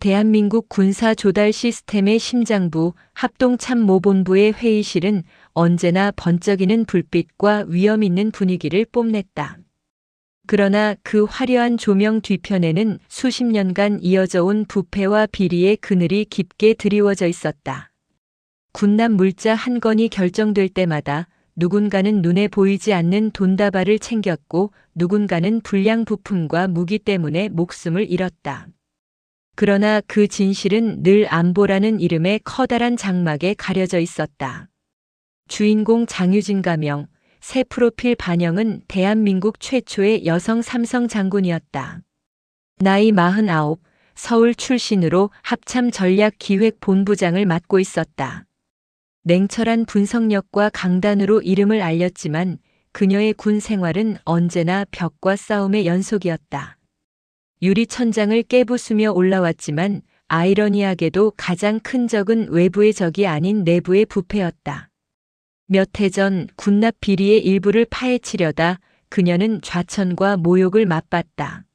대한민국 군사 조달 시스템의 심장부 합동참모본부의 회의실은 언제나 번쩍이는 불빛과 위험 있는 분위기를 뽐냈다. 그러나 그 화려한 조명 뒤편에는 수십 년간 이어져 온 부패와 비리의 그늘이 깊게 드리워져 있었다. 군납 물자 한 건이 결정될 때마다 누군가는 눈에 보이지 않는 돈다발을 챙겼고 누군가는 불량 부품과 무기 때문에 목숨을 잃었다. 그러나 그 진실은 늘 안보라는 이름의 커다란 장막에 가려져 있었다. 주인공 장유진 가명, 새 프로필 반영은 대한민국 최초의 여성 삼성 장군이었다. 나이 49, 서울 출신으로 합참 전략기획본부장을 맡고 있었다. 냉철한 분석력과 강단으로 이름을 알렸지만 그녀의 군 생활은 언제나 벽과 싸움의 연속이었다. 유리천장을 깨부수며 올라왔지만 아이러니하게도 가장 큰 적은 외부의 적이 아닌 내부의 부패였다. 몇 해 전 군납 비리의 일부를 파헤치려다 그녀는 좌천과 모욕을 맛봤다.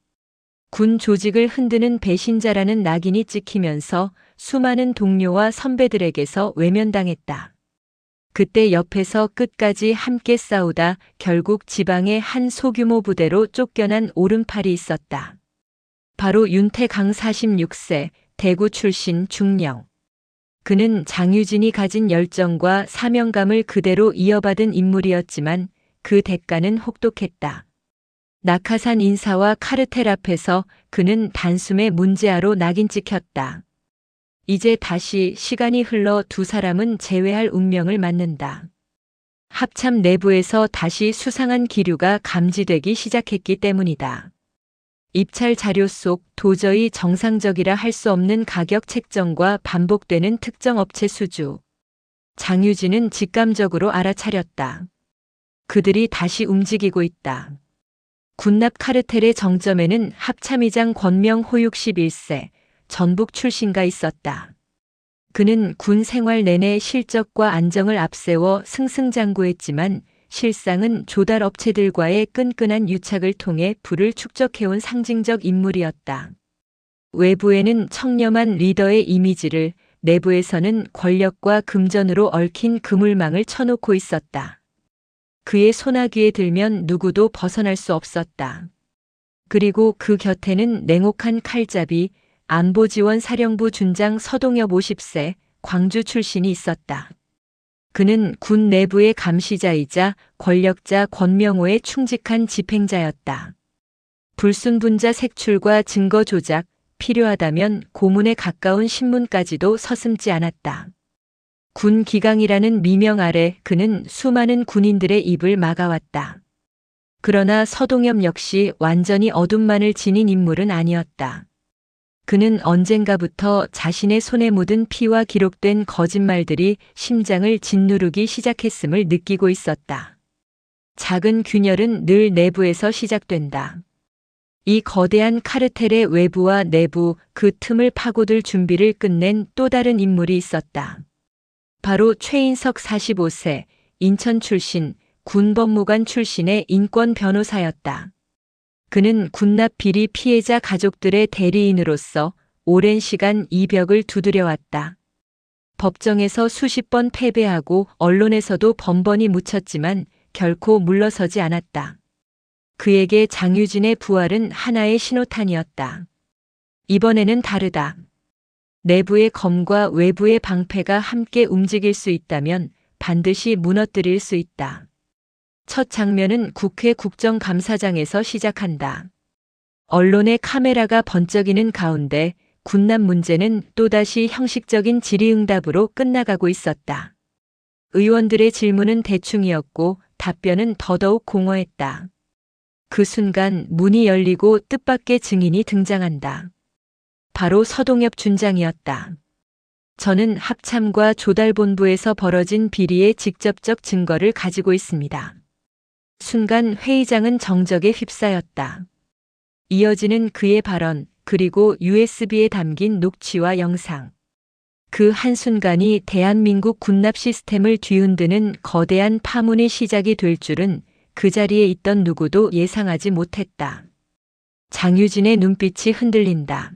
군 조직을 흔드는 배신자라는 낙인이 찍히면서 수많은 동료와 선배들에게서 외면당했다. 그때 옆에서 끝까지 함께 싸우다 결국 지방의 한 소규모 부대로 쫓겨난 오른팔이 있었다. 바로 윤태강 46세, 대구 출신 중령. 그는 장유진이 가진 열정과 사명감을 그대로 이어받은 인물이었지만 그 대가는 혹독했다. 낙하산 인사와 카르텔 앞에서 그는 단숨에 문제아로 낙인 찍혔다. 이제 다시 시간이 흘러 두 사람은 재회할 운명을 맞는다. 합참 내부에서 다시 수상한 기류가 감지되기 시작했기 때문이다. 입찰 자료 속 도저히 정상적이라 할 수 없는 가격 책정과 반복되는 특정 업체 수주. 장유진은 직감적으로 알아차렸다. 그들이 다시 움직이고 있다. 군납 카르텔의 정점에는 합참의장 권명호 61세, 전북 출신가 있었다. 그는 군 생활 내내 실적과 안정을 앞세워 승승장구했지만 실상은 조달 업체들과의 끈끈한 유착을 통해 부를 축적해온 상징적 인물이었다. 외부에는 청렴한 리더의 이미지를, 내부에서는 권력과 금전으로 얽힌 그물망을 쳐놓고 있었다. 그의 소나귀에 들면 누구도 벗어날 수 없었다. 그리고 그 곁에는 냉혹한 칼잡이, 안보지원사령부 준장 서동엽 50세, 광주 출신이 있었다. 그는 군 내부의 감시자이자 권력자 권명호의 충직한 집행자였다. 불순분자 색출과 증거 조작, 필요하다면 고문에 가까운 신문까지도 서슴지 않았다. 군 기강이라는 미명 아래 그는 수많은 군인들의 입을 막아왔다. 그러나 서동엽 역시 완전히 어둠만을 지닌 인물은 아니었다. 그는 언젠가부터 자신의 손에 묻은 피와 기록된 거짓말들이 심장을 짓누르기 시작했음을 느끼고 있었다. 작은 균열은 늘 내부에서 시작된다. 이 거대한 카르텔의 외부와 내부, 그 틈을 파고들 준비를 끝낸 또 다른 인물이 있었다. 바로 최인석 45세, 인천 출신, 군법무관 출신의 인권 변호사였다. 그는 군납 비리 피해자 가족들의 대리인으로서 오랜 시간 이 벽을 두드려왔다. 법정에서 수십 번 패배하고 언론에서도 번번이 묻혔지만 결코 물러서지 않았다. 그에게 장유진의 부활은 하나의 신호탄이었다. 이번에는 다르다. 내부의 검과 외부의 방패가 함께 움직일 수 있다면 반드시 무너뜨릴 수 있다. 첫 장면은 국회 국정감사장에서 시작한다. 언론의 카메라가 번쩍이는 가운데 군납 문제는 또다시 형식적인 질의응답으로 끝나가고 있었다. 의원들의 질문은 대충이었고 답변은 더더욱 공허했다. 그 순간 문이 열리고 뜻밖의 증인이 등장한다. 바로 서동엽 준장이었다. 저는 합참과 조달본부에서 벌어진 비리의 직접적 증거를 가지고 있습니다. 순간 회의장은 정적에 휩싸였다. 이어지는 그의 발언, 그리고 USB에 담긴 녹취와 영상. 그 한순간이 대한민국 군납 시스템을 뒤흔드는 거대한 파문의 시작이 될 줄은 그 자리에 있던 누구도 예상하지 못했다. 장유진의 눈빛이 흔들린다.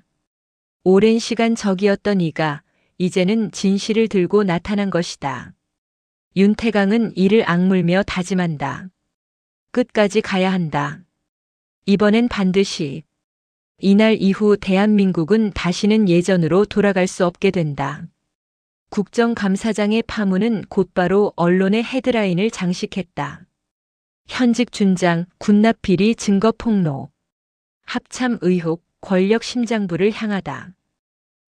오랜 시간 적이었던 이가 이제는 진실을 들고 나타난 것이다. 윤태강은 이를 악물며 다짐한다. 끝까지 가야 한다. 이번엔 반드시. 이날 이후 대한민국은 다시는 예전으로 돌아갈 수 없게 된다. 국정감사장의 파문은 곧바로 언론의 헤드라인을 장식했다. 현직 준장, 군납 비리 증거 폭로. 합참 의혹, 권력 심장부를 향하다.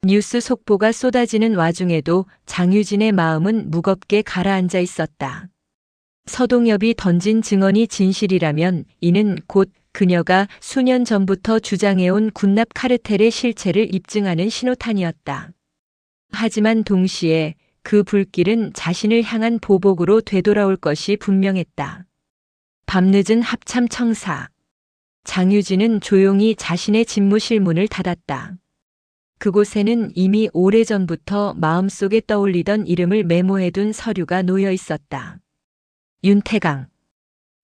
뉴스 속보가 쏟아지는 와중에도 장유진의 마음은 무겁게 가라앉아 있었다. 서동엽이 던진 증언이 진실이라면 이는 곧 그녀가 수년 전부터 주장해온 군납 카르텔의 실체를 입증하는 신호탄이었다. 하지만 동시에 그 불길은 자신을 향한 보복으로 되돌아올 것이 분명했다. 밤늦은 합참 청사. 장유진은 조용히 자신의 집무실 문을 닫았다. 그곳에는 이미 오래전부터 마음속에 떠올리던 이름을 메모해둔 서류가 놓여 있었다. 윤태강.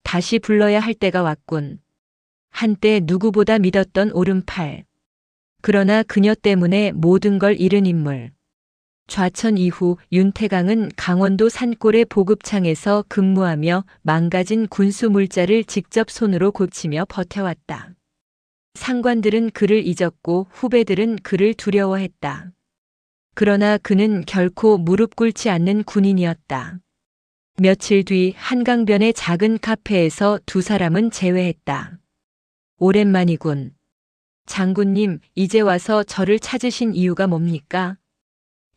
다시 불러야 할 때가 왔군. 한때 누구보다 믿었던 오른팔. 그러나 그녀 때문에 모든 걸 잃은 인물. 좌천 이후 윤태강은 강원도 산골의 보급창에서 근무하며 망가진 군수 물자를 직접 손으로 고치며 버텨왔다. 상관들은 그를 잊었고 후배들은 그를 두려워했다. 그러나 그는 결코 무릎 꿇지 않는 군인이었다. 며칠 뒤 한강변의 작은 카페에서 두 사람은 재회했다. 오랜만이군. 장군님, 이제 와서 저를 찾으신 이유가 뭡니까?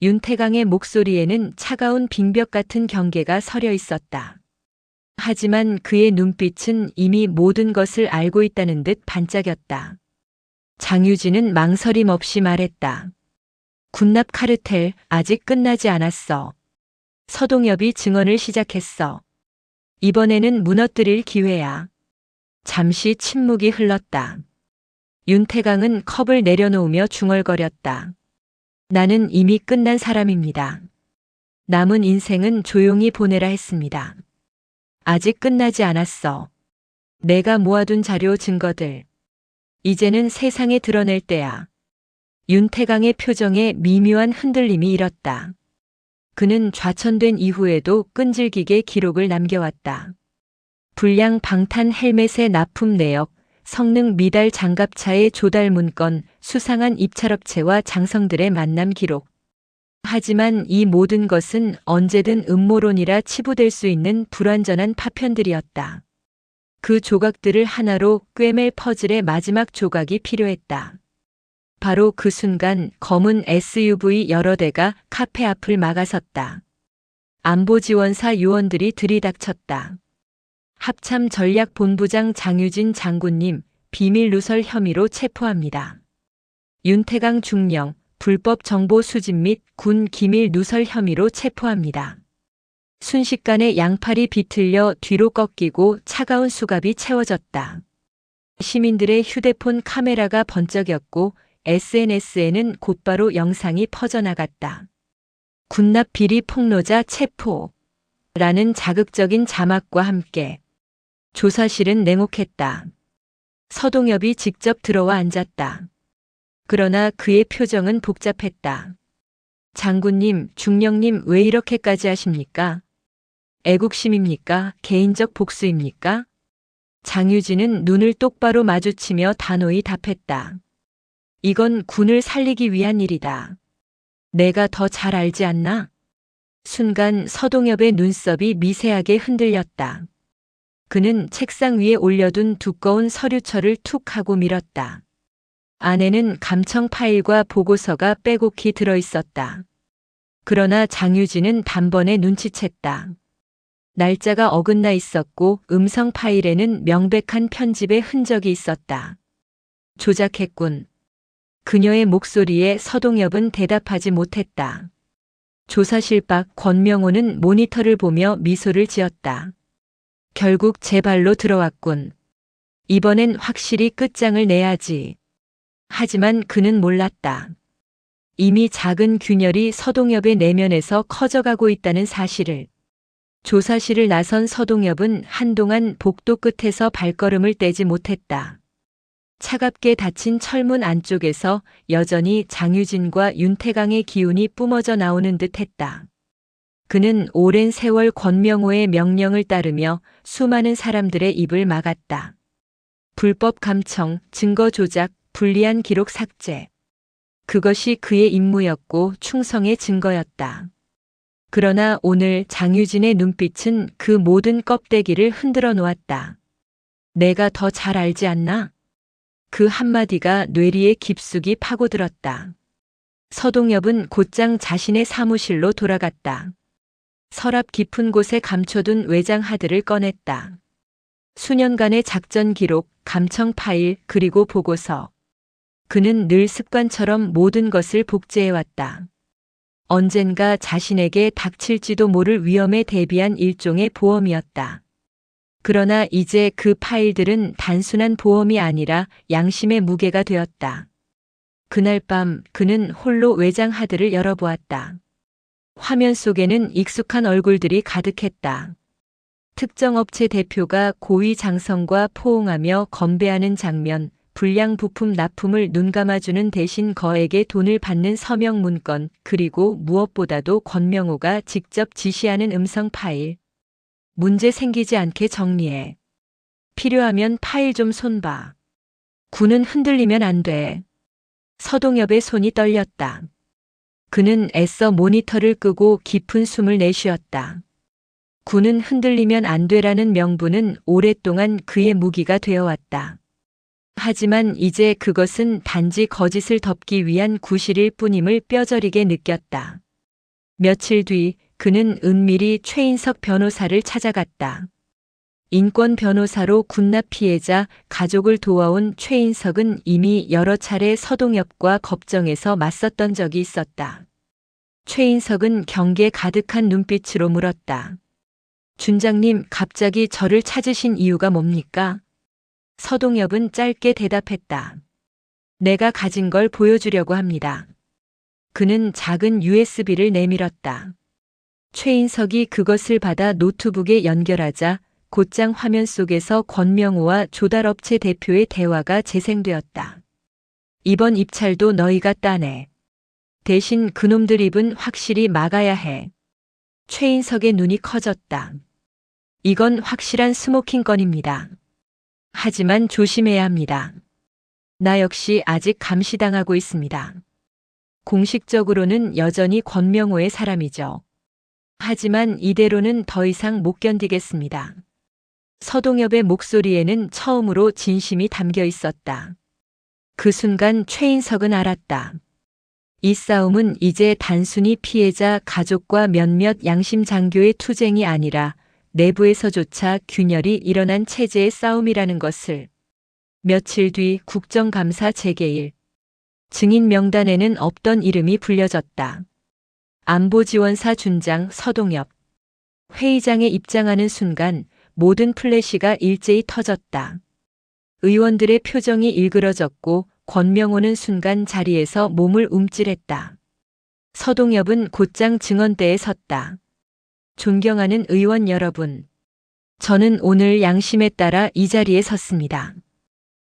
윤태강의 목소리에는 차가운 빙벽 같은 경계가 서려 있었다. 하지만 그의 눈빛은 이미 모든 것을 알고 있다는 듯 반짝였다. 장유진은 망설임 없이 말했다. 군납 카르텔 아직 끝나지 않았어. 서동엽이 증언을 시작했어. 이번에는 무너뜨릴 기회야. 잠시 침묵이 흘렀다. 윤태강은 컵을 내려놓으며 중얼거렸다. 나는 이미 끝난 사람입니다. 남은 인생은 조용히 보내라 했습니다. 아직 끝나지 않았어. 내가 모아둔 자료 증거들. 이제는 세상에 드러낼 때야. 윤태강의 표정에 미묘한 흔들림이 일었다. 그는 좌천된 이후에도 끈질기게 기록을 남겨왔다. 불량 방탄 헬멧의 납품 내역, 성능 미달 장갑차의 조달 문건, 수상한 입찰업체와 장성들의 만남 기록. 하지만 이 모든 것은 언제든 음모론이라 치부될 수 있는 불완전한 파편들이었다. 그 조각들을 하나로 꿰맬 퍼즐의 마지막 조각이 필요했다. 바로 그 순간 검은 SUV 여러 대가 카페 앞을 막아섰다. 안보지원사 요원들이 들이닥쳤다. 합참 전략본부장 장유진 장군님, 비밀 누설 혐의로 체포합니다. 윤태강 중령, 불법 정보 수집 및 군 기밀 누설 혐의로 체포합니다. 순식간에 양팔이 비틀려 뒤로 꺾이고 차가운 수갑이 채워졌다. 시민들의 휴대폰 카메라가 번쩍였고 SNS에는 곧바로 영상이 퍼져나갔다. 군납 비리 폭로자 체포 라는 자극적인 자막과 함께 조사실은 냉혹했다. 서동엽이 직접 들어와 앉았다. 그러나 그의 표정은 복잡했다. 장군님, 중령님 왜 이렇게까지 하십니까? 애국심입니까? 개인적 복수입니까? 장유진은 눈을 똑바로 마주치며 단호히 답했다. 이건 군을 살리기 위한 일이다. 내가 더 잘 알지 않나? 순간 서동엽의 눈썹이 미세하게 흔들렸다. 그는 책상 위에 올려둔 두꺼운 서류철을 툭 하고 밀었다. 안에는 감청 파일과 보고서가 빼곡히 들어있었다. 그러나 장유진은 단번에 눈치챘다. 날짜가 어긋나 있었고 음성 파일에는 명백한 편집의 흔적이 있었다. 조작했군. 그녀의 목소리에 서동엽은 대답하지 못했다. 조사실 밖 권명호는 모니터를 보며 미소를 지었다. 결국 제 발로 들어왔군. 이번엔 확실히 끝장을 내야지. 하지만 그는 몰랐다. 이미 작은 균열이 서동엽의 내면에서 커져가고 있다는 사실을. 조사실을 나선 서동엽은 한동안 복도 끝에서 발걸음을 떼지 못했다. 차갑게 닫힌 철문 안쪽에서 여전히 장유진과 윤태강의 기운이 뿜어져 나오는 듯 했다. 그는 오랜 세월 권명호의 명령을 따르며 수많은 사람들의 입을 막았다. 불법 감청, 증거 조작, 불리한 기록 삭제. 그것이 그의 임무였고 충성의 증거였다. 그러나 오늘 장유진의 눈빛은 그 모든 껍데기를 흔들어 놓았다. 내가 더 잘 알지 않나? 그 한마디가 뇌리에 깊숙이 파고들었다. 서동엽은 곧장 자신의 사무실로 돌아갔다. 서랍 깊은 곳에 감춰둔 외장 하드를 꺼냈다. 수년간의 작전 기록, 감청 파일, 그리고 보고서. 그는 늘 습관처럼 모든 것을 복제해왔다. 언젠가 자신에게 닥칠지도 모를 위험에 대비한 일종의 보험이었다. 그러나 이제 그 파일들은 단순한 보험이 아니라 양심의 무게가 되었다. 그날 밤 그는 홀로 외장 하드를 열어보았다. 화면 속에는 익숙한 얼굴들이 가득했다. 특정 업체 대표가 고위 장성과 포옹하며 건배하는 장면, 불량 부품 납품을 눈감아주는 대신 거액의 돈을 받는 서명 문건, 그리고 무엇보다도 권명호가 직접 지시하는 음성 파일. 문제 생기지 않게 정리해. 필요하면 파일 좀 손봐. 군은 흔들리면 안 돼. 서동엽의 손이 떨렸다. 그는 애써 모니터를 끄고 깊은 숨을 내쉬었다. 군은 흔들리면 안 돼라는 명분은 오랫동안 그의 무기가 되어왔다. 하지만 이제 그것은 단지 거짓을 덮기 위한 구실일 뿐임을 뼈저리게 느꼈다. 며칠 뒤 그는 은밀히 최인석 변호사를 찾아갔다. 인권 변호사로 군납 피해자 가족을 도와온 최인석은 이미 여러 차례 서동엽과 법정에서 맞섰던 적이 있었다. 최인석은 경계 가득한 눈빛으로 물었다. 준장님, 갑자기 저를 찾으신 이유가 뭡니까? 서동엽은 짧게 대답했다. 내가 가진 걸 보여주려고 합니다. 그는 작은 USB를 내밀었다. 최인석이 그것을 받아 노트북에 연결하자 곧장 화면 속에서 권명호와 조달업체 대표의 대화가 재생되었다. 이번 입찰도 너희가 따내. 대신 그놈들 입은 확실히 막아야 해. 최인석의 눈이 커졌다. 이건 확실한 스모킹 건입니다. 하지만 조심해야 합니다. 나 역시 아직 감시당하고 있습니다. 공식적으로는 여전히 권명호의 사람이죠. 하지만 이대로는 더 이상 못 견디겠습니다. 서동엽의 목소리에는 처음으로 진심이 담겨 있었다. 그 순간 최인석은 알았다. 이 싸움은 이제 단순히 피해자 가족과 몇몇 양심 장교의 투쟁이 아니라 내부에서조차 균열이 일어난 체제의 싸움이라는 것을. 며칠 뒤 국정감사 재개일. 증인 명단에는 없던 이름이 불려졌다. 안보지원사 준장 서동엽. 회의장에 입장하는 순간 모든 플래시가 일제히 터졌다. 의원들의 표정이 일그러졌고 권명호는 순간 자리에서 몸을 움찔했다. 서동엽은 곧장 증언대에 섰다. 존경하는 의원 여러분. 저는 오늘 양심에 따라 이 자리에 섰습니다.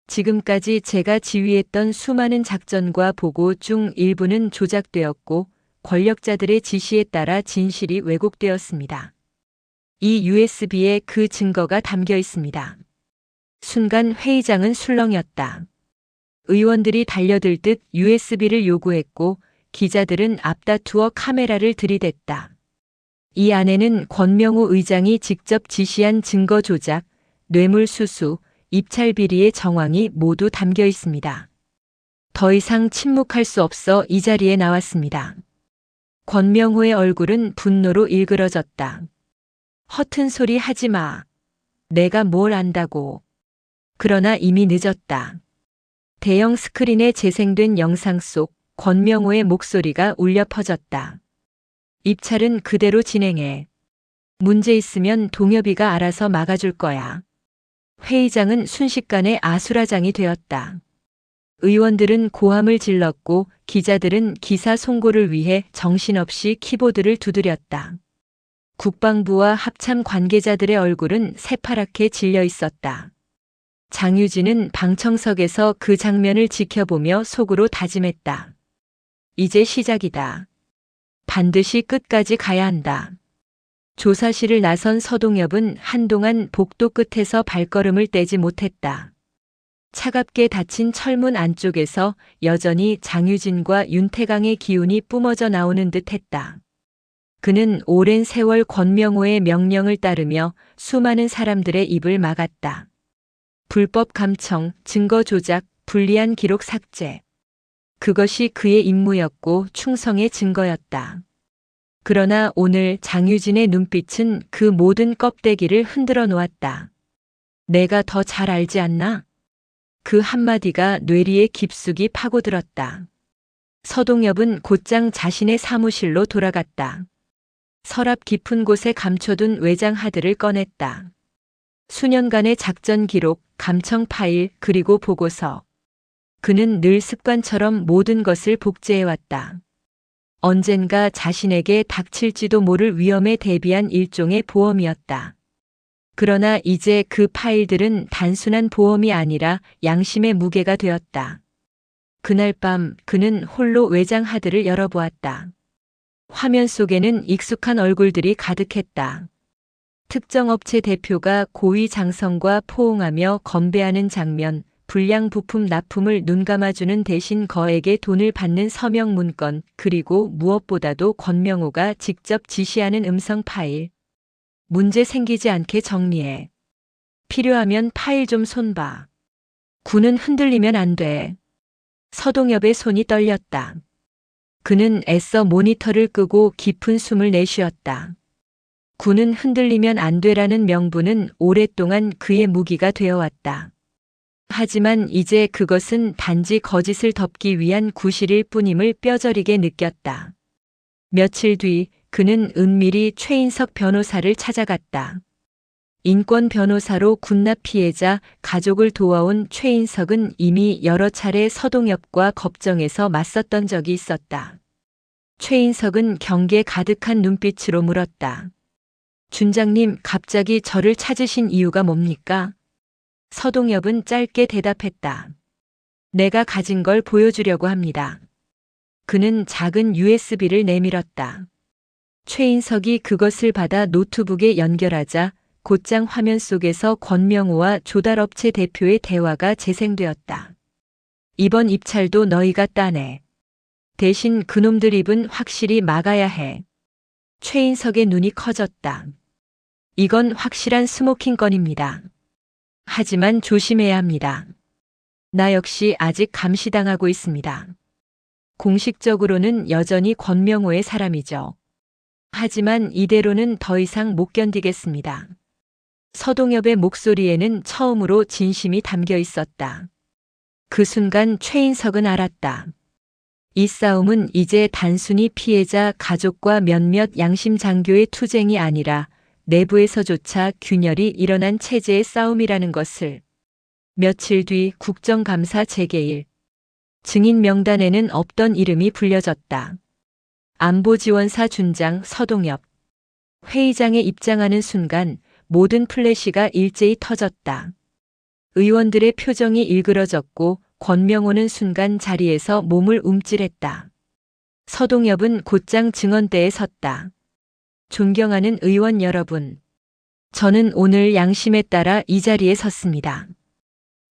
지금까지 제가 지휘했던 수많은 작전과 보고 중 일부는 조작되었고 권력자들의 지시에 따라 진실이 왜곡되었습니다. 이 USB에 그 증거가 담겨 있습니다. 순간 회의장은 술렁였다. 의원들이 달려들 듯 USB를 요구했고 기자들은 앞다투어 카메라를 들이댔다. 이 안에는 권명호 의장이 직접 지시한 증거 조작, 뇌물 수수, 입찰 비리의 정황이 모두 담겨 있습니다. 더 이상 침묵할 수 없어 이 자리에 나왔습니다. 권명호의 얼굴은 분노로 일그러졌다. 허튼 소리 하지 마. 내가 뭘 안다고. 그러나 이미 늦었다. 대형 스크린에 재생된 영상 속 권명호의 목소리가 울려 퍼졌다. 입찰은 그대로 진행해. 문제 있으면 동엽이가 알아서 막아줄 거야. 회의장은 순식간에 아수라장이 되었다. 의원들은 고함을 질렀고 기자들은 기사 송고를 위해 정신없이 키보드를 두드렸다. 국방부와 합참 관계자들의 얼굴은 새파랗게 질려 있었다. 장유진은 방청석에서 그 장면을 지켜보며 속으로 다짐했다. 이제 시작이다. 반드시 끝까지 가야 한다. 조사실을 나선 서동엽은 한동안 복도 끝에서 발걸음을 떼지 못했다. 차갑게 닫힌 철문 안쪽에서 여전히 장유진과 윤태강의 기운이 뿜어져 나오는 듯 했다. 그는 오랜 세월 권명호의 명령을 따르며 수많은 사람들의 입을 막았다. 불법 감청, 증거 조작, 불리한 기록 삭제. 그것이 그의 임무였고 충성의 증거였다. 그러나 오늘 장유진의 눈빛은 그 모든 껍데기를 흔들어 놓았다. 내가 더 잘 알지 않나? 그 한마디가 뇌리에 깊숙이 파고들었다. 서동엽은 곧장 자신의 사무실로 돌아갔다. 서랍 깊은 곳에 감춰둔 외장 하드를 꺼냈다. 수년간의 작전 기록, 감청 파일, 그리고 보고서. 그는 늘 습관처럼 모든 것을 복제해왔다. 언젠가 자신에게 닥칠지도 모를 위험에 대비한 일종의 보험이었다. 그러나 이제 그 파일들은 단순한 보험이 아니라 양심의 무게가 되었다. 그날 밤 그는 홀로 외장 하드를 열어보았다. 화면 속에는 익숙한 얼굴들이 가득했다. 특정 업체 대표가 고위 장성과 포옹하며 건배하는 장면, 불량 부품 납품을 눈감아주는 대신 거액의 돈을 받는 서명 문건, 그리고 무엇보다도 권명호가 직접 지시하는 음성 파일. 문제 생기지 않게 정리해. 필요하면 파일 좀 손봐. 군은 흔들리면 안 돼. 서동엽의 손이 떨렸다. 그는 애써 모니터를 끄고 깊은 숨을 내쉬었다. 군은 흔들리면 안 되라는 명분은 오랫동안 그의 무기가 되어왔다. 하지만 이제 그것은 단지 거짓을 덮기 위한 구실일 뿐임을 뼈저리게 느꼈다. 며칠 뒤 그는 은밀히 최인석 변호사를 찾아갔다. 인권 변호사로 군납 피해자 가족을 도와온 최인석은 이미 여러 차례 서동엽과 법정에서 맞섰던 적이 있었다. 최인석은 경계 가득한 눈빛으로 물었다. 준장님, 갑자기 저를 찾으신 이유가 뭡니까? 서동엽은 짧게 대답했다. 내가 가진 걸 보여주려고 합니다. 그는 작은 USB를 내밀었다. 최인석이 그것을 받아 노트북에 연결하자 곧장 화면 속에서 권명호와 조달업체 대표의 대화가 재생되었다. 이번 입찰도 너희가 따내. 대신 그놈들 입은 확실히 막아야 해. 최인석의 눈이 커졌다. 이건 확실한 스모킹 건입니다. 하지만 조심해야 합니다. 나 역시 아직 감시당하고 있습니다. 공식적으로는 여전히 권명호의 사람이죠. 하지만 이대로는 더 이상 못 견디겠습니다. 서동엽의 목소리에는 처음으로 진심이 담겨 있었다. 그 순간 최인석은 알았다. 이 싸움은 이제 단순히 피해자 가족과 몇몇 양심 장교의 투쟁이 아니라 내부에서조차 균열이 일어난 체제의 싸움이라는 것을. 며칠 뒤 국정감사 재개일. 증인 명단에는 없던 이름이 불려졌다. 안보지원사 준장 서동엽. 회의장에 입장하는 순간 모든 플래시가 일제히 터졌다. 의원들의 표정이 일그러졌고 권명호는 순간 자리에서 몸을 움찔했다. 서동엽은 곧장 증언대에 섰다. 존경하는 의원 여러분. 저는 오늘 양심에 따라 이 자리에 섰습니다.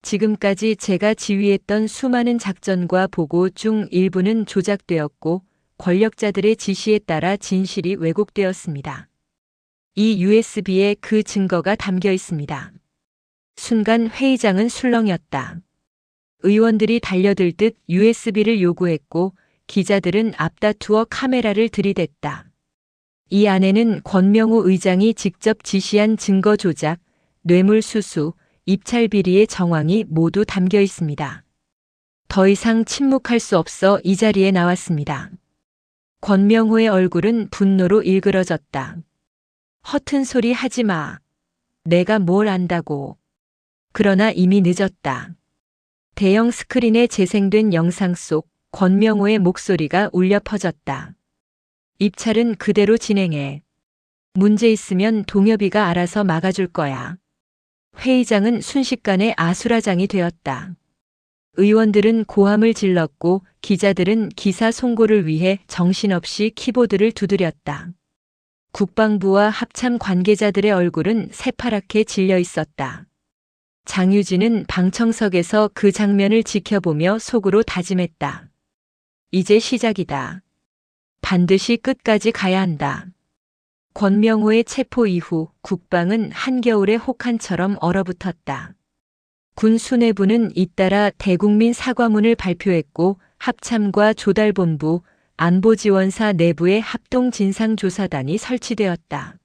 지금까지 제가 지휘했던 수많은 작전과 보고 중 일부는 조작되었고 권력자들의 지시에 따라 진실이 왜곡되었습니다. 이 USB에 그 증거가 담겨 있습니다. 순간 회의장은 술렁였다. 의원들이 달려들듯 USB를 요구했고 기자들은 앞다투어 카메라를 들이댔다. 이 안에는 권명호 의장이 직접 지시한 증거 조작, 뇌물 수수, 입찰 비리의 정황이 모두 담겨 있습니다. 더 이상 침묵할 수 없어 이 자리에 나왔습니다. 권명호의 얼굴은 분노로 일그러졌다. 허튼 소리 하지 마. 내가 뭘 안다고. 그러나 이미 늦었다. 대형 스크린에 재생된 영상 속 권명호의 목소리가 울려 퍼졌다. 입찰은 그대로 진행해. 문제 있으면 동엽이가 알아서 막아줄 거야. 회의장은 순식간에 아수라장이 되었다. 의원들은 고함을 질렀고 기자들은 기사 송고를 위해 정신없이 키보드를 두드렸다. 국방부와 합참 관계자들의 얼굴은 새파랗게 질려 있었다. 장유진은 방청석에서 그 장면을 지켜보며 속으로 다짐했다. 이제 시작이다. 반드시 끝까지 가야 한다. 권명호의 체포 이후 국방은 한겨울의 혹한처럼 얼어붙었다. 군 수뇌부는 잇따라 대국민 사과문을 발표했고 합참과 조달본부, 안보지원사 내부의 합동진상조사단이 설치되었다.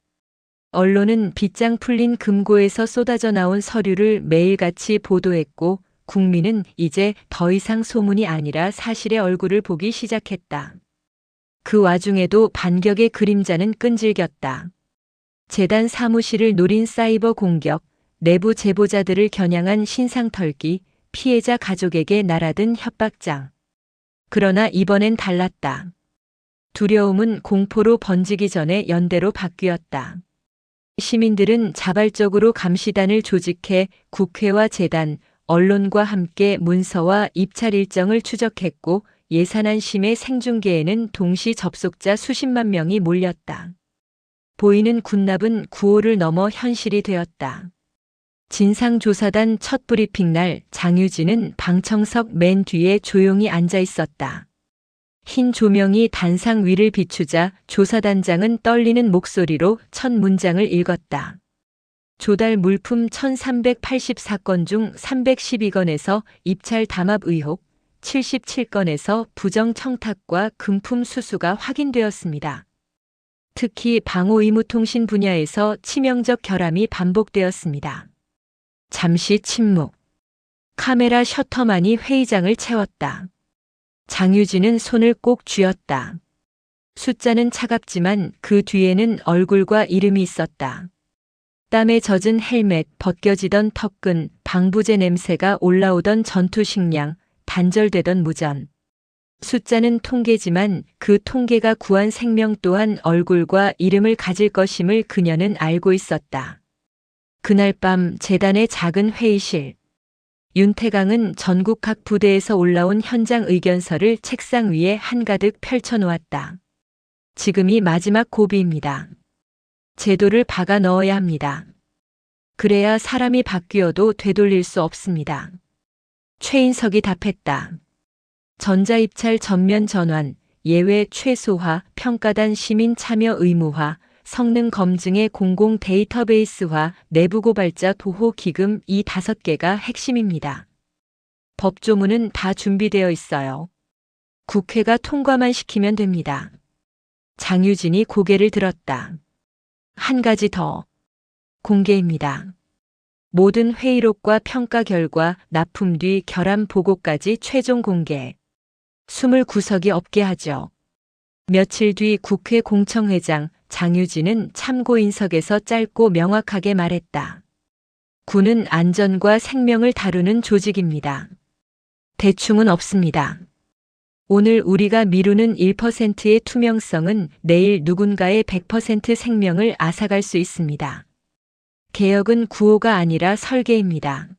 언론은 빗장 풀린 금고에서 쏟아져 나온 서류를 매일같이 보도했고 국민은 이제 더 이상 소문이 아니라 사실의 얼굴을 보기 시작했다. 그 와중에도 반격의 그림자는 끈질겼다. 재단 사무실을 노린 사이버 공격, 내부 제보자들을 겨냥한 신상털기, 피해자 가족에게 날아든 협박장. 그러나 이번엔 달랐다. 두려움은 공포로 번지기 전에 연대로 바뀌었다. 시민들은 자발적으로 감시단을 조직해 국회와 재단, 언론과 함께 문서와 입찰 일정을 추적했고 예산안심의 생중계에는 동시 접속자 수십만 명이 몰렸다. 보이는 군납은 구호를 넘어 현실이 되었다. 진상조사단 첫 브리핑 날 장유진은 방청석 맨 뒤에 조용히 앉아 있었다. 흰 조명이 단상 위를 비추자 조사단장은 떨리는 목소리로 첫 문장을 읽었다. 조달 물품 1384건 중 312건에서 입찰 담합 의혹, 77건에서 부정 청탁과 금품 수수가 확인되었습니다. 특히 방호의무통신 분야에서 치명적 결함이 반복되었습니다. 잠시 침묵. 카메라 셔터만이 회의장을 채웠다. 장유진은 손을 꼭 쥐었다. 숫자는 차갑지만 그 뒤에는 얼굴과 이름이 있었다. 땀에 젖은 헬멧, 벗겨지던 턱끈, 방부제 냄새가 올라오던 전투 식량, 단절되던 무전. 숫자는 통계지만 그 통계가 구한 생명 또한 얼굴과 이름을 가질 것임을 그녀는 알고 있었다. 그날 밤 재단의 작은 회의실. 윤태강은 전국 각 부대에서 올라온 현장 의견서를 책상 위에 한가득 펼쳐놓았다. 지금이 마지막 고비입니다. 제도를 박아 넣어야 합니다. 그래야 사람이 바뀌어도 되돌릴 수 없습니다. 최인석이 답했다. 전자입찰 전면 전환, 예외 최소화, 평가단 시민 참여 의무화, 성능 검증의 공공 데이터베이스화, 내부 고발자 보호 기금 이 5개가 핵심입니다. 법조문은 다 준비되어 있어요. 국회가 통과만 시키면 됩니다. 장유진이 고개를 들었다. 한 가지 더. 공개입니다. 모든 회의록과 평가 결과, 납품 뒤 결함 보고까지 최종 공개. 숨을 구석이 없게 하죠. 며칠 뒤 국회 공청회장 장유진은 참고인석에서 짧고 명확하게 말했다. 군은 안전과 생명을 다루는 조직입니다. 대충은 없습니다. 오늘 우리가 미루는 1%의 투명성은 내일 누군가의 100% 생명을 앗아갈 수 있습니다. 개혁은 구호가 아니라 설계입니다.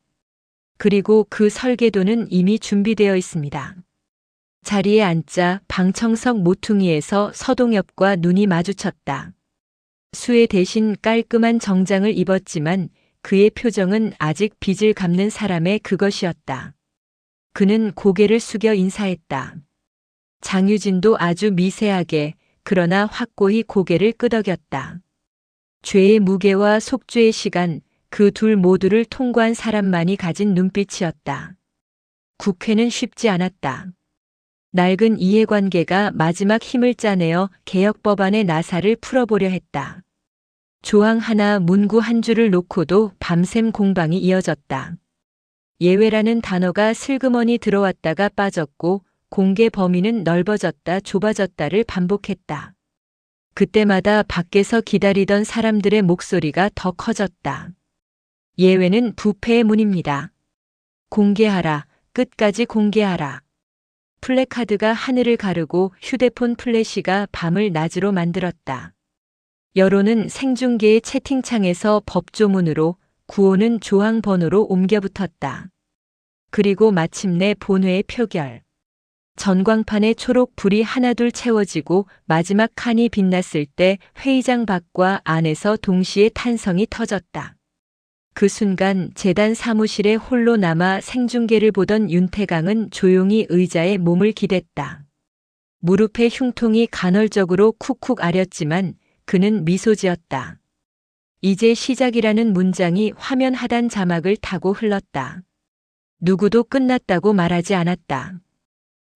그리고 그 설계도는 이미 준비되어 있습니다. 자리에 앉자 방청석 모퉁이에서 서동엽과 눈이 마주쳤다. 수에 대신 깔끔한 정장을 입었지만 그의 표정은 아직 빚을 갚는 사람의 그것이었다. 그는 고개를 숙여 인사했다. 장유진도 아주 미세하게 그러나 확고히 고개를 끄덕였다. 죄의 무게와 속죄의 시간, 그 둘 모두를 통과한 사람만이 가진 눈빛이었다. 국회는 쉽지 않았다. 낡은 이해관계가 마지막 힘을 짜내어 개혁법안의 나사를 풀어보려 했다. 조항 하나 문구 한 줄을 놓고도 밤샘 공방이 이어졌다. 예외라는 단어가 슬그머니 들어왔다가 빠졌고 공개 범위는 넓어졌다 좁아졌다를 반복했다. 그때마다 밖에서 기다리던 사람들의 목소리가 더 커졌다. 예외는 부패의 문입니다. 공개하라. 끝까지 공개하라. 플래카드가 하늘을 가르고 휴대폰 플래시가 밤을 낮으로 만들었다. 여론은 생중계의 채팅창에서 법조문으로, 구호는 조항 번호로 옮겨붙었다. 그리고 마침내 본회의 표결. 전광판에 초록 불이 하나둘 채워지고 마지막 칸이 빛났을 때 회의장 밖과 안에서 동시에 탄성이 터졌다. 그 순간 재단 사무실에 홀로 남아 생중계를 보던 윤태강은 조용히 의자에 몸을 기댔다. 무릎에 흉통이 간헐적으로 쿡쿡 아렸지만 그는 미소 지었다. 이제 시작이라는 문장이 화면 하단 자막을 타고 흘렀다. 누구도 끝났다고 말하지 않았다.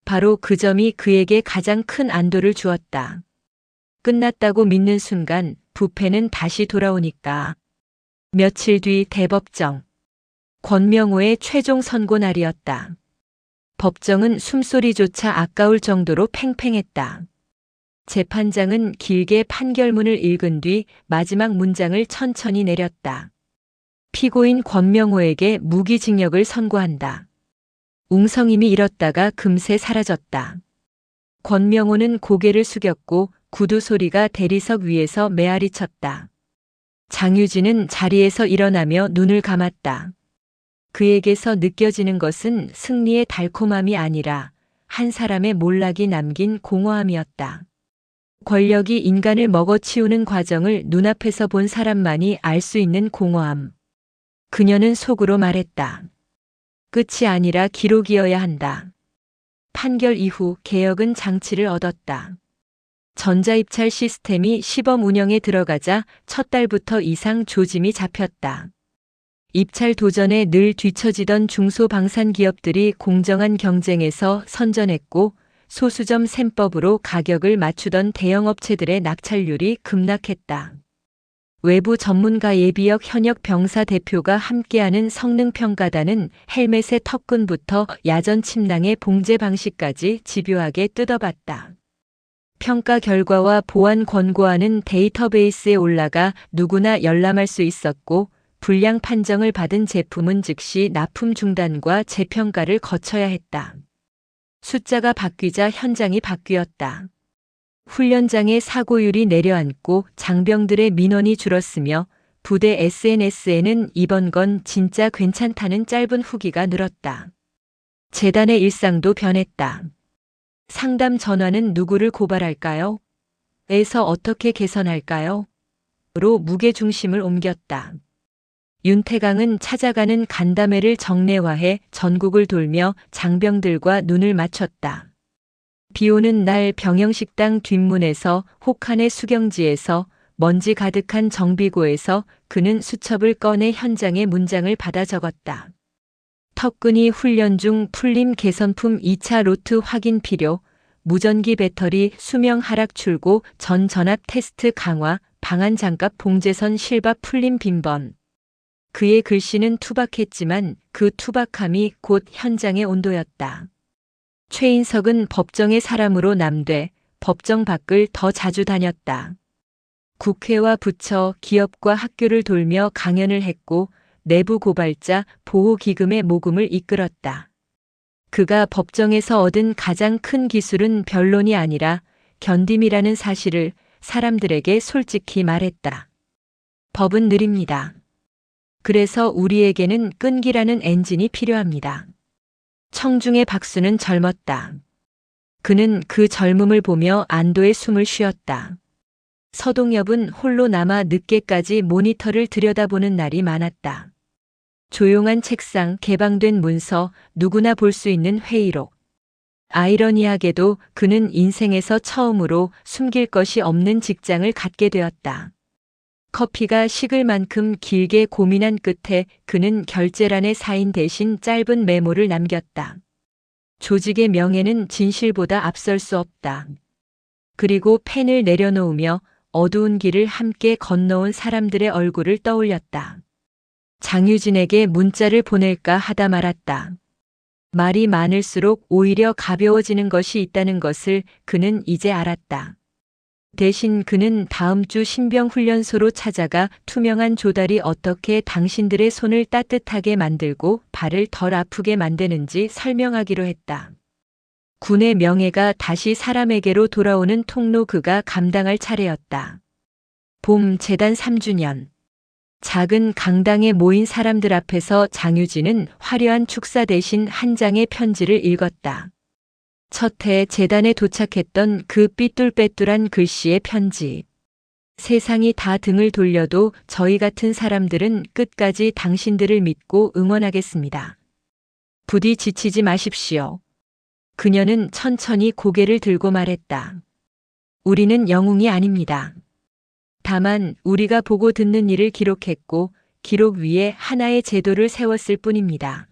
바로 그 점이 그에게 가장 큰 안도를 주었다. 끝났다고 믿는 순간 부패는 다시 돌아오니까. 며칠 뒤 대법정. 권명호의 최종 선고 날이었다. 법정은 숨소리조차 아까울 정도로 팽팽했다. 재판장은 길게 판결문을 읽은 뒤 마지막 문장을 천천히 내렸다. 피고인 권명호에게 무기징역을 선고한다. 웅성임이 일었다가 금세 사라졌다. 권명호는 고개를 숙였고 구두 소리가 대리석 위에서 메아리 쳤다. 장유진은 자리에서 일어나며 눈을 감았다. 그에게서 느껴지는 것은 승리의 달콤함이 아니라 한 사람의 몰락이 남긴 공허함이었다. 권력이 인간을 먹어치우는 과정을 눈앞에서 본 사람만이 알 수 있는 공허함. 그녀는 속으로 말했다. 끝이 아니라 기록이어야 한다. 판결 이후 개혁은 장치를 얻었다. 전자입찰 시스템이 시범 운영에 들어가자 첫 달부터 이상 조짐이 잡혔다. 입찰 도전에 늘 뒤처지던 중소방산기업들이 공정한 경쟁에서 선전했고 소수점 셈법으로 가격을 맞추던 대형업체들의 낙찰률이 급락했다. 외부 전문가 예비역 현역 병사 대표가 함께하는 성능평가단은 헬멧의 턱끈부터 야전 침낭의 봉제 방식까지 집요하게 뜯어봤다. 평가 결과와 보안 권고안은 데이터베이스에 올라가 누구나 열람할 수 있었고 불량 판정을 받은 제품은 즉시 납품 중단과 재평가를 거쳐야 했다. 숫자가 바뀌자 현장이 바뀌었다. 훈련장의 사고율이 내려앉고 장병들의 민원이 줄었으며 부대 SNS에는 이번 건 진짜 괜찮다는 짧은 후기가 늘었다. 재단의 일상도 변했다. 상담 전화는 누구를 고발할까요? 에서 어떻게 개선할까요? 로 무게중심을 옮겼다. 윤태강은 찾아가는 간담회를 정례화해 전국을 돌며 장병들과 눈을 맞췄다. 비오는 날 병영식당 뒷문에서 혹한의 수경지에서 먼지 가득한 정비고에서 그는 수첩을 꺼내 현장의 문장을 받아 적었다. 턱끈이 훈련 중 풀림 개선품 2차 로트 확인 필요, 무전기 배터리 수명 하락 출고 전 전압 테스트 강화, 방한 장갑 봉제선 실밥 풀림 빈번. 그의 글씨는 투박했지만 그 투박함이 곧 현장의 온도였다. 최인석은 법정의 사람으로 남돼 법정 밖을 더 자주 다녔다. 국회와 부처, 기업과 학교를 돌며 강연을 했고 내부 고발자 보호기금의 모금을 이끌었다. 그가 법정에서 얻은 가장 큰 기술은 변론이 아니라 견딤이라는 사실을 사람들에게 솔직히 말했다. 법은 느립니다. 그래서 우리에게는 끈기라는 엔진이 필요합니다. 청중의 박수는 젊었다. 그는 그 젊음을 보며 안도의 숨을 쉬었다. 서동엽은 홀로 남아 늦게까지 모니터를 들여다보는 날이 많았다. 조용한 책상, 개방된 문서, 누구나 볼 수 있는 회의록. 아이러니하게도 그는 인생에서 처음으로 숨길 것이 없는 직장을 갖게 되었다. 커피가 식을 만큼 길게 고민한 끝에 그는 결제란에 사인 대신 짧은 메모를 남겼다. 조직의 명예는 진실보다 앞설 수 없다. 그리고 펜을 내려놓으며 어두운 길을 함께 건너온 사람들의 얼굴을 떠올렸다. 장유진에게 문자를 보낼까 하다 말았다. 말이 많을수록 오히려 가벼워지는 것이 있다는 것을 그는 이제 알았다. 대신 그는 다음 주 신병훈련소로 찾아가 투명한 조달이 어떻게 당신들의 손을 따뜻하게 만들고 발을 덜 아프게 만드는지 설명하기로 했다. 군의 명예가 다시 사람에게로 돌아오는 통로 그가 감당할 차례였다. 봄 재단 3주년. 작은 강당에 모인 사람들 앞에서 장유진은 화려한 축사 대신 한 장의 편지를 읽었다. 첫 해 재단에 도착했던 그 삐뚤빼뚤한 글씨의 편지. 세상이 다 등을 돌려도 저희 같은 사람들은 끝까지 당신들을 믿고 응원하겠습니다. 부디 지치지 마십시오. 그녀는 천천히 고개를 들고 말했다. 우리는 영웅이 아닙니다. 다만 우리가 보고 듣는 일을 기록했고 기록 위에 하나의 제도를 세웠을 뿐입니다.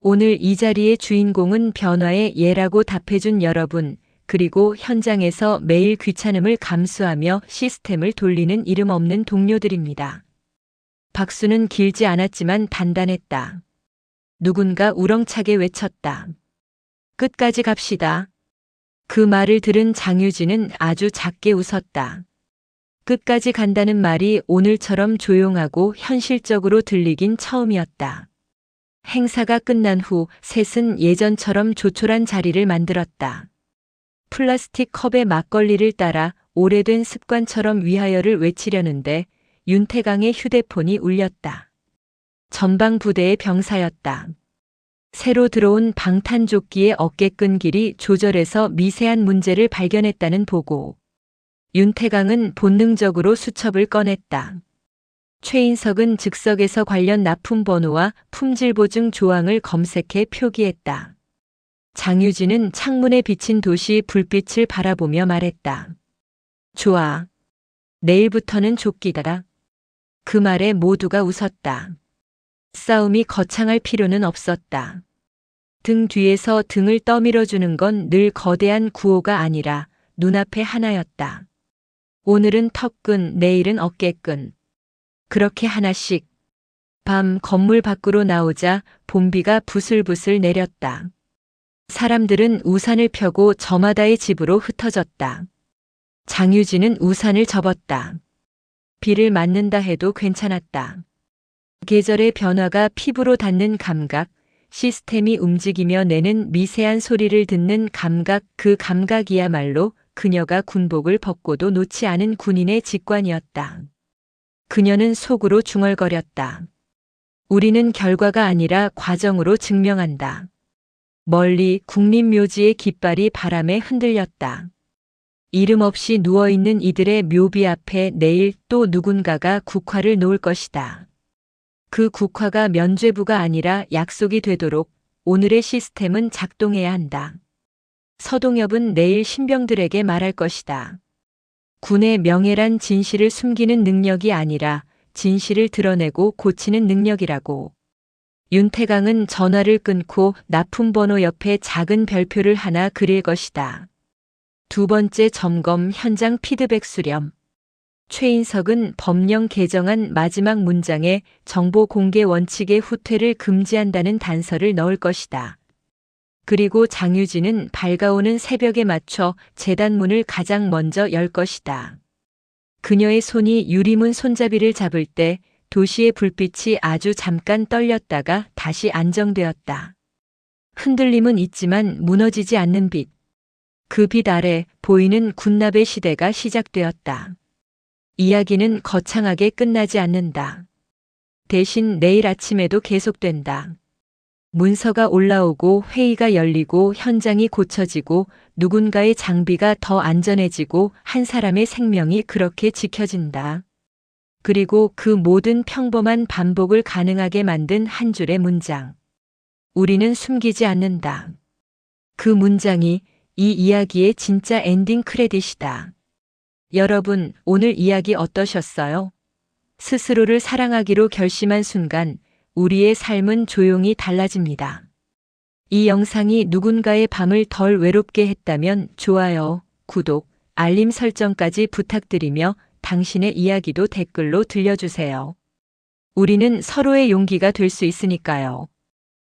오늘 이 자리의 주인공은 변화의 예라고 답해준 여러분, 그리고 현장에서 매일 귀찮음을 감수하며 시스템을 돌리는 이름 없는 동료들입니다. 박수는 길지 않았지만 단단했다. 누군가 우렁차게 외쳤다. 끝까지 갑시다. 그 말을 들은 장유진은 아주 작게 웃었다. 끝까지 간다는 말이 오늘처럼 조용하고 현실적으로 들리긴 처음이었다. 행사가 끝난 후 셋은 예전처럼 조촐한 자리를 만들었다. 플라스틱 컵에 막걸리를 따라 오래된 습관처럼 위하여를 외치려는데 윤태강의 휴대폰이 울렸다. 전방 부대의 병사였다. 새로 들어온 방탄조끼의 어깨끈 길이 조절해서 미세한 문제를 발견했다는 보고. 윤태강은 본능적으로 수첩을 꺼냈다. 최인석은 즉석에서 관련 납품 번호와 품질 보증 조항을 검색해 표기했다. 장유진은 창문에 비친 도시 불빛을 바라보며 말했다. 좋아. 내일부터는 조끼다. 그 말에 모두가 웃었다. 싸움이 거창할 필요는 없었다. 등 뒤에서 등을 떠밀어주는 건 늘 거대한 구호가 아니라 눈앞에 하나였다. 오늘은 턱끈, 내일은 어깨끈. 그렇게 하나씩. 밤 건물 밖으로 나오자 봄비가 부슬부슬 내렸다. 사람들은 우산을 펴고 저마다의 집으로 흩어졌다. 장유진은 우산을 접었다. 비를 맞는다 해도 괜찮았다. 계절의 변화가 피부로 닿는 감각, 시스템이 움직이며 내는 미세한 소리를 듣는 감각, 그 감각이야말로 그녀가 군복을 벗고도 놓지 않은 군인의 직관이었다. 그녀는 속으로 중얼거렸다. 우리는 결과가 아니라 과정으로 증명한다. 멀리 국립묘지의 깃발이 바람에 흔들렸다. 이름 없이 누워있는 이들의 묘비 앞에 내일 또 누군가가 국화를 놓을 것이다. 그 국화가 면죄부가 아니라 약속이 되도록 오늘의 시스템은 작동해야 한다. 서동엽은 내일 신병들에게 말할 것이다. 군의 명예란 진실을 숨기는 능력이 아니라 진실을 드러내고 고치는 능력이라고. 윤태강은 전화를 끊고 납품번호 옆에 작은 별표를 하나 그릴 것이다. 두 번째 점검 현장 피드백 수렴. 최인석은 법령 개정안 마지막 문장에 정보 공개 원칙의 후퇴를 금지한다는 단서를 넣을 것이다. 그리고 장유진은 밝아오는 새벽에 맞춰 재단 문을 가장 먼저 열 것이다. 그녀의 손이 유리문 손잡이를 잡을 때 도시의 불빛이 아주 잠깐 떨렸다가 다시 안정되었다. 흔들림은 있지만 무너지지 않는 빛. 그 빛 아래 보이는 군납의 시대가 시작되었다. 이야기는 거창하게 끝나지 않는다. 대신 내일 아침에도 계속된다. 문서가 올라오고 회의가 열리고 현장이 고쳐지고 누군가의 장비가 더 안전해지고 한 사람의 생명이 그렇게 지켜진다. 그리고 그 모든 평범한 반복을 가능하게 만든 한 줄의 문장. 우리는 숨기지 않는다. 그 문장이 이 이야기의 진짜 엔딩 크레딧이다. 여러분, 오늘 이야기 어떠셨어요? 스스로를 사랑하기로 결심한 순간 우리의 삶은 조용히 달라집니다. 이 영상이 누군가의 밤을 덜 외롭게 했다면 좋아요, 구독, 알림 설정까지 부탁드리며 당신의 이야기도 댓글로 들려주세요. 우리는 서로의 용기가 될 수 있으니까요.